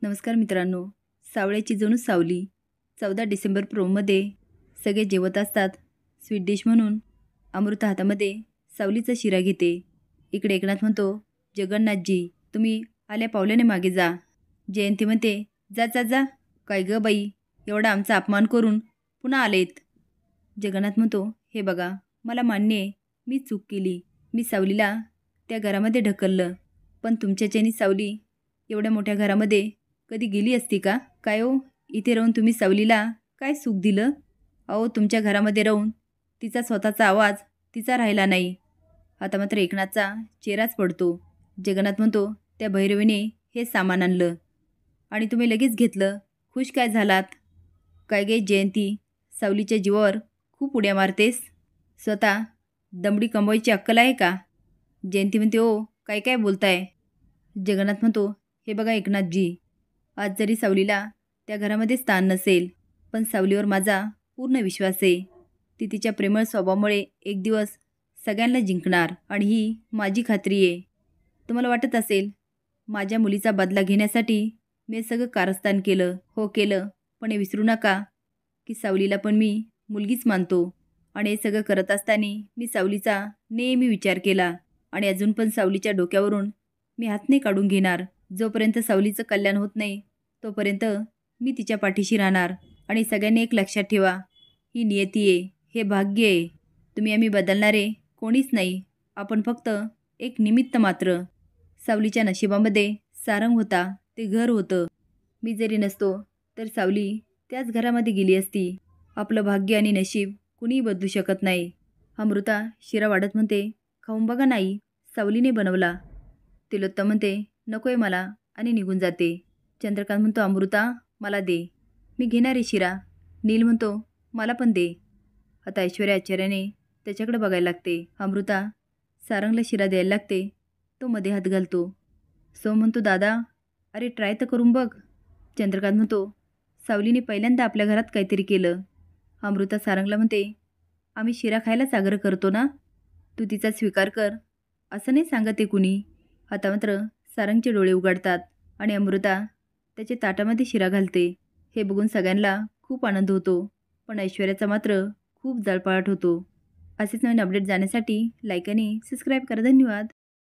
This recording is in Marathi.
नमस्कार मित्रांनो. सावळ्याची जणू सावली 14 डिसेंबर प्रोमध्ये सगळे जेवत असतात. स्वीट डिश म्हणून अमृता हातामध्ये सावलीचा शिरा घेते. इकडे एकनाथ म्हणतो, जगन्नाथजी तुम्ही आल्या पावल्याने मागे जा. जयंती म्हणते, जा जा जा. काय ग बाई, एवढा आमचा अपमान करून पुन्हा आलेत. जगन्नाथ म्हणतो, हे बघा मला मान्य आहे मी चूक केली. मी सावलीला त्या घरामध्ये ढकललं, पण तुमच्याच्यानी सावली एवढ्या मोठ्या घरामध्ये कधी गेली असती का? काय हो, इथे राहून तुम्ही सावलीला काय सुख दिलं? अहो तुमच्या घरामध्ये राहून तिचा स्वतःचा आवाज तिचा राहिला नाही. आता मात्र एकनाथचा चेहराच पडतो. जगन्नाथ म्हणतो, त्या भैरवीने हे सामान आणलं आणि तुम्ही लगेच घेतलं, खुश काय झालात? काय गे जयंती, सावलीच्या जीवावर खूप उड्या मारतेस. स्वतः दमडी कमवायची अक्कल आहे का? जयंती म्हणते, ओ काय काय बोलताय? जगन्नाथ म्हणतो, हे बघा एकनाथजी, आज जरी सावलीला त्या घरामध्ये स्थान नसेल, पण सावलीवर माझा पूर्ण विश्वास आहे. ती तिच्या प्रेमळ स्वभावामुळे एक दिवस सगळ्यांना जिंकणार आणि ही माझी खात्री आहे. तुम्हाला वाटत असेल माझ्या मुलीचा बदला घेण्यासाठी मी सगळं कारस्थान केलं. हो केलं, पण हे विसरू नका की सावलीला पण मी मुलगीच मानतो. आणि हे सगळं करत असताना मी सावलीचा नेहमी विचार केला आणि अजून पण सावलीच्या डोक्यावरून मी हात नाही काढून घेणार. जोपर्यंत सावलीचं कल्याण होत नाही तोपर्यंत मी तिच्या पाठीशी राहणार. आणि सगळ्यांनी एक लक्षात ठेवा, ही नियती आहे, हे भाग्य आहे. तुम्ही आम्ही बदलणारे कोणीच नाही, आपण फक्त एक निमित्त मात्र. सावलीच्या नशिबामध्ये सारंग होता, ते घर होतं. मी जरी नसतो तर सावली त्याच घरामध्ये गेली असती. आपलं भाग्य आणि नशीब कुणीही बदलू शकत नाही. अमृता शिरा वाढत म्हणते, खाऊन बघा नाही, सावलीने बनवला. तिलोत्तम म्हणते, नको आहे मला, आणि निघून जाते. चंद्रकांत म्हणतो, अमृता मला दे, मी घेणार आहे शिरा. नील म्हणतो, मला पण दे. आता ऐश्वर्या आश्चर्याने त्याच्याकडे बघायला लागते. अमृता सारंगला शिरा द्यायला लागते. तो मध्ये हात घालतो. सोम म्हणतो, दादा अरे ट्राय तर करून बघ. चंद्रकांत म्हणतो, सावलीने पहिल्यांदा आपल्या घरात काहीतरी केलं. अमृता सारंगला म्हणते, आम्ही शिरा खायलाच आग्रह करतो ना, तू तिचा स्वीकार कर, असं नाही सांगत आहे कुणी. आता मात्र सारंगचे डोळे उघडतात आणि अमृता त्याच्या ताटामध्ये शिरा घालते. हे बघून सगळ्यांना खूप आनंद होतो, पण ऐश्वर्याचा मात्र खूप जळफळाट होतो. असेच नवीन अपडेट जाण्यासाठी लाईक आणि सबस्क्राईब करा. धन्यवाद.